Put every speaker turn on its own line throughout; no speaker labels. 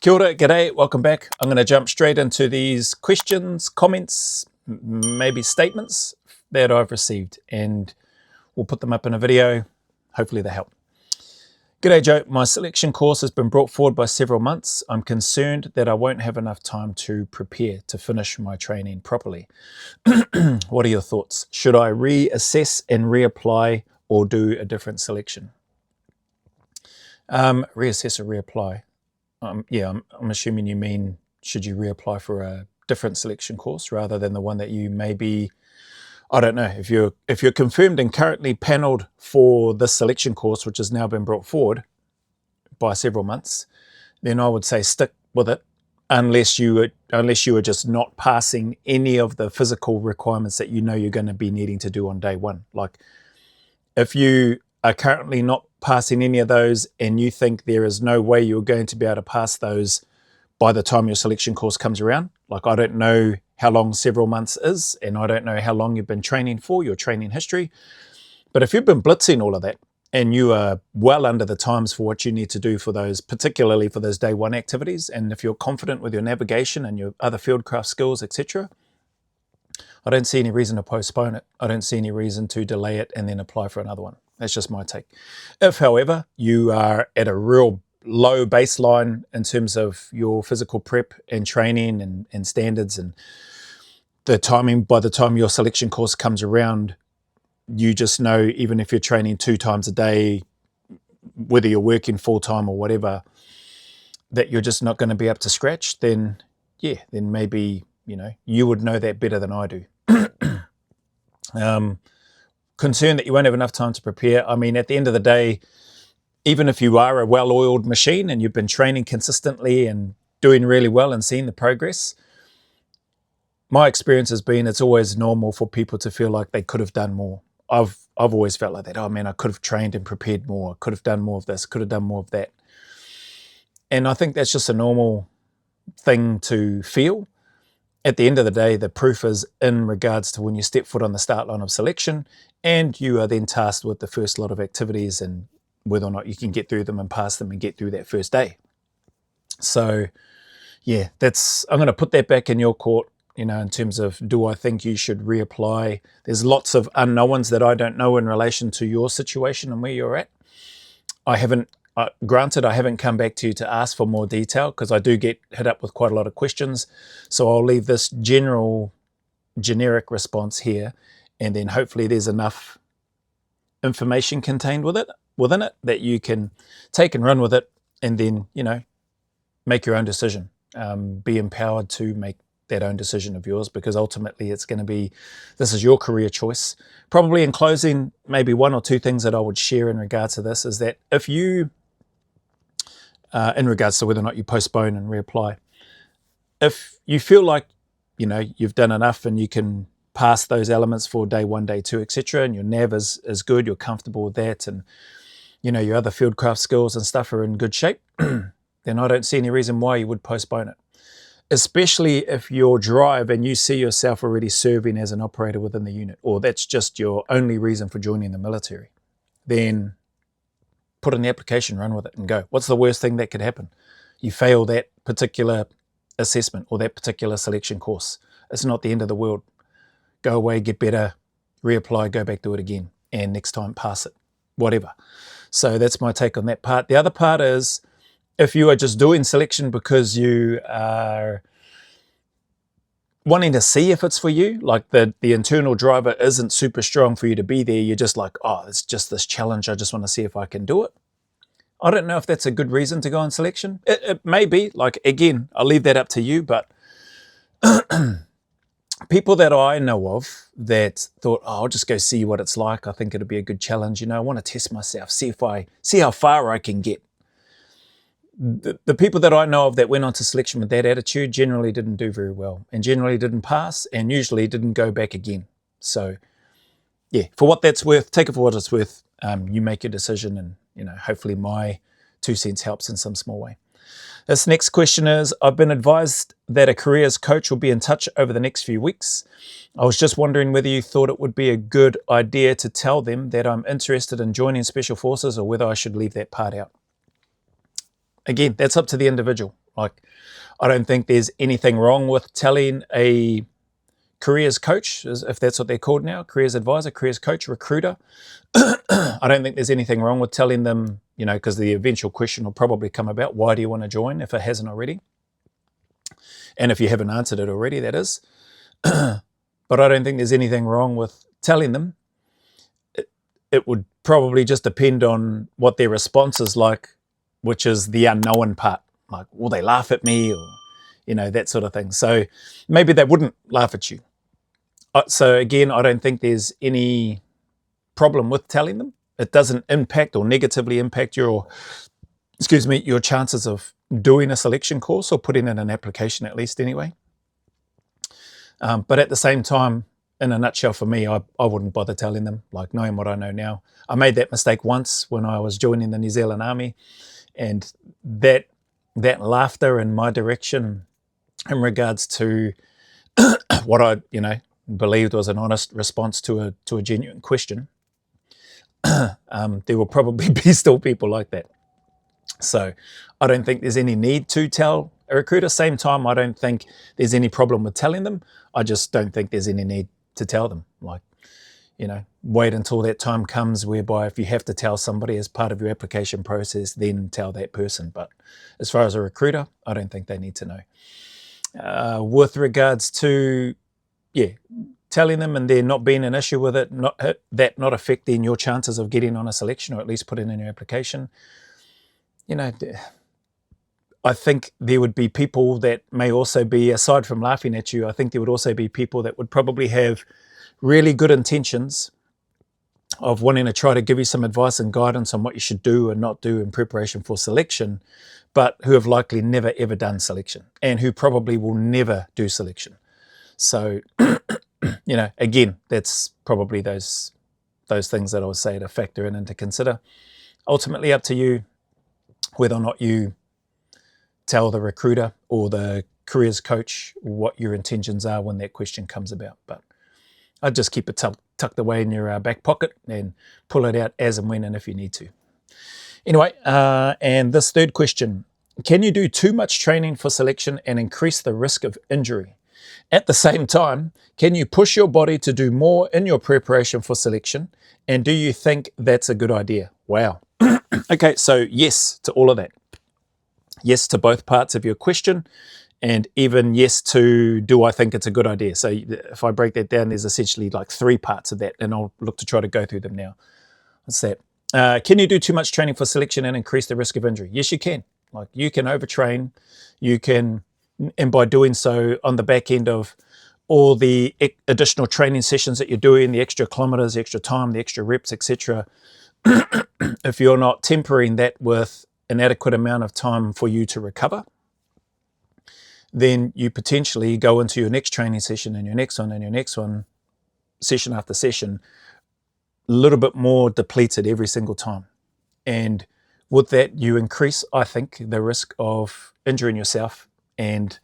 Kia ora, g'day, welcome back. I'm going to jump straight into these questions, comments, maybe statements that I've received, and we'll put them up in a video. Hopefully they help. G'day Joe, my selection course has been brought forward by several months. I'm concerned that I won't have enough time to prepare to finish my training properly. What are your thoughts? Should I reassess and reapply or do a different selection? Reassess or reapply? I'm assuming you mean should you reapply for a different selection course rather than the one that you maybe, I don't know, if you're confirmed and currently panelled for this selection course, which has now been brought forward by several months, then I would say stick with it unless you are just not passing any of the physical requirements that you know you're going to be needing to do on day one. Like if you are currently not passing any of those and you think there is no way you're going to be able to pass those by the time your selection course comes around, like I don't know how long several months is, and I don't know how long you've been training for, your training history, but if you've been blitzing all of that and you are well under the times for what you need to do for those, particularly for those day one activities, and if you're confident with your navigation and your other fieldcraft skills, etc., I don't see any reason to postpone it. I don't see any reason to delay it and then apply for another one. That's just my take. If, however, you are at a real low baseline in terms of your physical prep and training and standards and the timing, by the time your selection course comes around, you just know even if you're training 2 times a day, whether you're working full-time or whatever, that you're just not going to be up to scratch, then yeah, then maybe, you would know that better than I do. Concerned that you won't have enough time to prepare. I mean, at the end of the day, even if you are a well-oiled machine and you've been training consistently and doing really well and seeing the progress, my experience has been it's always normal for people to feel like they could have done more. I've always felt like that. Oh man, I could have trained and prepared more. I could have done more of this, could have done more of that. And I think that's just a normal thing to feel. At the end of the day, the proof is in regards to when you step foot on the start line of selection and you are then tasked with the first lot of activities and whether or not you can get through them and pass them and get through that first day. So yeah, I'm going to put that back in your court, in terms of do I think you should reapply. There's lots of unknowns that I don't know in relation to your situation and where you're at. Granted, I haven't come back to you to ask for more detail because I do get hit up with quite a lot of questions. So I'll leave this generic response here, and then hopefully there's enough information contained within it that you can take and run with it and then, make your own decision. Be empowered to make that own decision of yours, because ultimately it's going to be, this is your career choice. Probably in closing, maybe 1 or 2 things that I would share in regards to this is that if you, in regards to whether or not you postpone and reapply, if you feel like, you've done enough and you can pass those elements for day 1, day 2, etc., and your nav is good, you're comfortable with that, and your other fieldcraft skills and stuff are in good shape, then I don't see any reason why you would postpone it. Especially if your drive and you see yourself already serving as an operator within the unit, or that's just your only reason for joining the military, then put in the application, run with it and go. What's the worst thing that could happen? You fail that particular assessment or that particular selection course. It's not the end of the world. Go away, get better, reapply, go back, do it again, and next time pass it, whatever. So that's my take on that part. The other part is, if you are just doing selection because you are wanting to see if it's for you, like the internal driver isn't super strong for you to be there, you're just like, oh, it's just this challenge, I just want to see if I can do it. I don't know if that's a good reason to go on selection. It may be, like, again, I'll leave that up to you, but people that I know of that thought, oh, I'll just go see what it's like, I think it'll be a good challenge, I want to test myself, see how far I can get. The people that I know of that went on to selection with that attitude generally didn't do very well and generally didn't pass and usually didn't go back again. So yeah, for what that's worth, take it for what it's worth. You make your decision, and hopefully my 2 cents helps in some small way. This next question is, I've been advised that a careers coach will be in touch over the next few weeks. I was just wondering whether you thought it would be a good idea to tell them that I'm interested in joining Special Forces or whether I should leave that part out. again, that's up to the individual. Like, I don't think there's anything wrong with telling a careers coach, if that's what they're called now, careers advisor, careers coach, recruiter. I don't think there's anything wrong with telling them, because the eventual question will probably come about, why do you want to join, if it hasn't already? And if you haven't answered it already, that is. But I don't think there's anything wrong with telling them. It would probably just depend on what their response is like, which is the unknown part. Like, will they laugh at me, or, that sort of thing. So maybe they wouldn't laugh at you. So again, I don't think there's any problem with telling them. It doesn't impact or negatively impact your chances of doing a selection course or putting in an application, at least anyway. But at the same time, in a nutshell, for me, I wouldn't bother telling them, like, knowing what I know now. I made that mistake once when I was joining the New Zealand Army, and that laughter in my direction in regards to what I, believed was an honest response to a genuine question, there will probably be still people like that. So I don't think there's any need to tell a recruiter. Same time, I don't think there's any problem with telling them. I just don't think there's any need to tell them. Like, wait until that time comes whereby if you have to tell somebody as part of your application process, then tell that person. But as far as a recruiter, I don't think they need to know. With regards to, telling them and there not being an issue with it, not affecting your chances of getting on a selection, or at least putting in your application, I think there would be people that may also be, aside from laughing at you, I think there would also be people that would probably have really good intentions of wanting to try to give you some advice and guidance on what you should do and not do in preparation for selection, but who have likely never ever done selection and who probably will never do selection. So, again, that's probably those things that I would say to factor in and to consider. Ultimately up to you whether or not you tell the recruiter or the careers coach what your intentions are when that question comes about. But I'd just keep it tucked away in your back pocket and pull it out as and when and if you need to. Anyway, and this third question, can you do too much training for selection and increase the risk of injury? At the same time, can you push your body to do more in your preparation for selection? And do you think that's a good idea? Wow. Okay, so yes to all of that. Yes to both parts of your question, and even yes to do I think it's a good idea. So if I break that down, there's essentially like 3 parts of that, and I'll look to try to go through them now. What's that? Can you do too much training for selection and increase the risk of injury? Yes, you can. Like, you can overtrain, you can, and by doing so, on the back end of all the additional training sessions that you're doing, the extra kilometers, the extra time, the extra reps, etc., if you're not tempering that with an adequate amount of time for you to recover, then you potentially go into your next training session and your next one and your next one, session after session, a little bit more depleted every single time. And with that, you increase, I think, the risk of injuring yourself and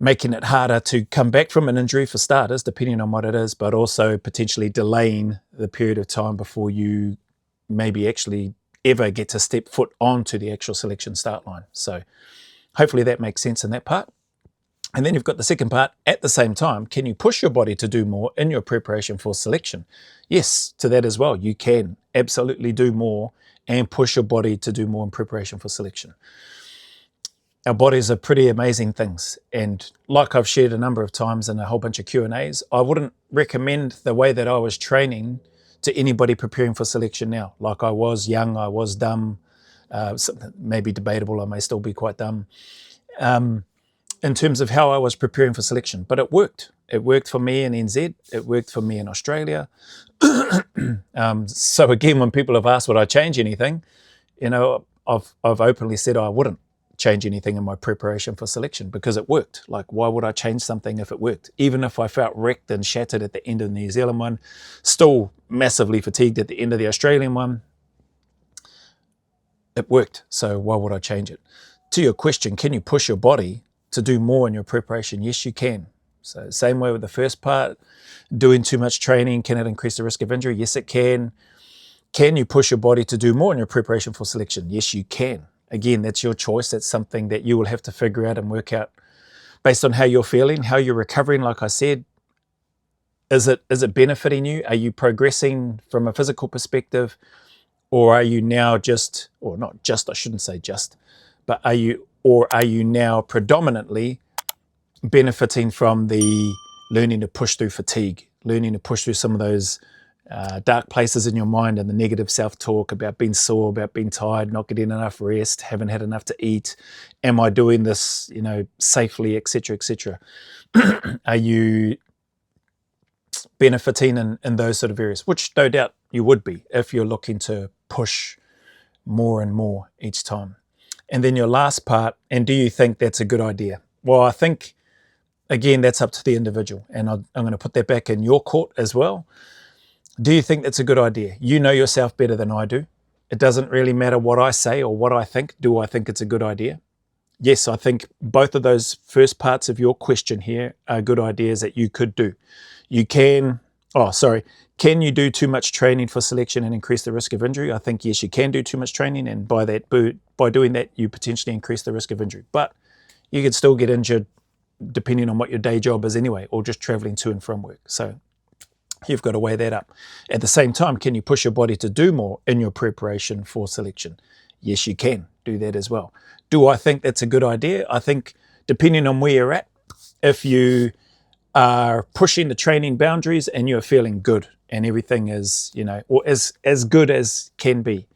making it harder to come back from an injury, for starters, depending on what it is, but also potentially delaying the period of time before you maybe actually ever get to step foot onto the actual selection start line. So hopefully that makes sense in that part. And then you've got the second part. At the same time, can you push your body to do more in your preparation for selection? Yes, to that as well. You can absolutely do more and push your body to do more in preparation for selection. Our bodies are pretty amazing things. And like I've shared a number of times in a whole bunch of Q&As, I wouldn't recommend the way that I was training to anybody preparing for selection now. Like, I was young, I was dumb, maybe debatable, I may still be quite dumb, in terms of how I was preparing for selection. But it worked. It worked for me in NZ. It worked for me in Australia. So again, when people have asked would I change anything, I've openly said I wouldn't change anything in my preparation for selection because it worked. Like, why would I change something if it worked? Even if I felt wrecked and shattered at the end of the New Zealand one, still massively fatigued at the end of the Australian one, it worked. So why would I change it? To your question, can you push your body to do more in your preparation? Yes, you can. So same way with the first part, doing too much training, can it increase the risk of injury? Yes, it can. Can you push your body to do more in your preparation for selection? Yes, you can. Again, that's your choice. That's something that you will have to figure out and work out based on how you're feeling, how you're recovering. Like I said, is it benefiting you? Are you progressing from a physical perspective? Or are you now just, or not just, I shouldn't say just, but are you now predominantly benefiting from the learning to push through fatigue, learning to push through some of those dark places in your mind and the negative self-talk about being sore, about being tired, not getting enough rest, haven't had enough to eat, am I doing this, safely, etc., etc. Are you benefiting in those sort of areas, which no doubt you would be if you're looking to push more and more each time. And then your last part, and do you think that's a good idea? Well, I think, again, that's up to the individual. And I'm going to put that back in your court as well. Do you think that's a good idea? You know yourself better than I do. It doesn't really matter what I say or what I think. Do I think it's a good idea? Yes, I think both of those first parts of your question here are good ideas that you could do. Can you do too much training for selection and increase the risk of injury? I think, yes, you can do too much training, and by doing that, you potentially increase the risk of injury. But you could still get injured depending on what your day job is anyway, or just traveling to and from work. So you've got to weigh that up. At the same time, can you push your body to do more in your preparation for selection? Yes, you can do that as well. Do I think that's a good idea? I think depending on where you're at, if you are pushing the training boundaries and you're feeling good and everything is, or as good as can be,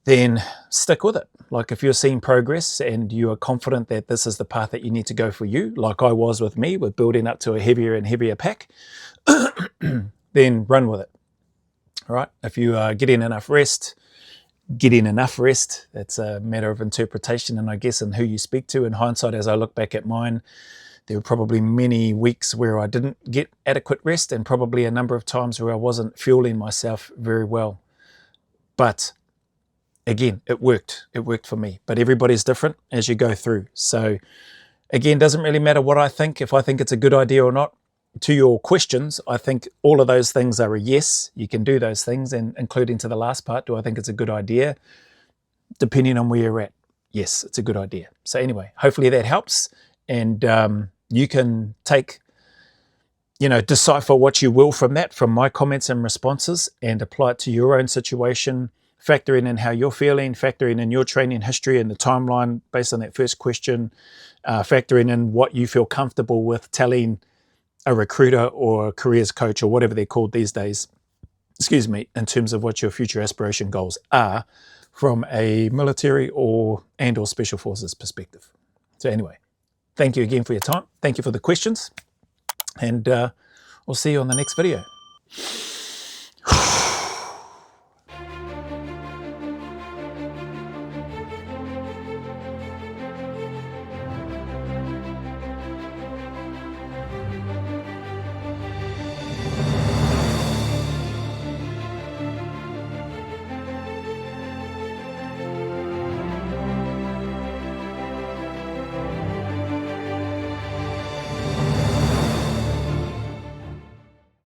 then stick with it. Like if you're seeing progress and you are confident that this is the path that you need to go for you, like I was with me, with building up to a heavier and heavier pack, then run with it. All right. If you are getting enough rest, that's a matter of interpretation and I guess in who you speak to. In hindsight, as I look back at mine, there were probably many weeks where I didn't get adequate rest and probably a number of times where I wasn't fueling myself very well. But again, it worked. It worked for me. But everybody's different as you go through. So again, doesn't really matter what I think, if I think it's a good idea or not. To your questions, I think all of those things are a yes. You can do those things, and including to the last part, do I think it's a good idea? Depending on where you're at, yes, it's a good idea. So anyway, hopefully that helps, and you can take, decipher what you will from my comments and responses, and apply it to your own situation, factoring in how you're feeling, factoring in your training history and the timeline based on that first question, factoring in what you feel comfortable with telling a recruiter or a careers coach or whatever they're called these days, in terms of what your future aspiration goals are from a military or special forces perspective. So anyway, thank you again for your time. Thank you for the questions, and we'll see you on the next video.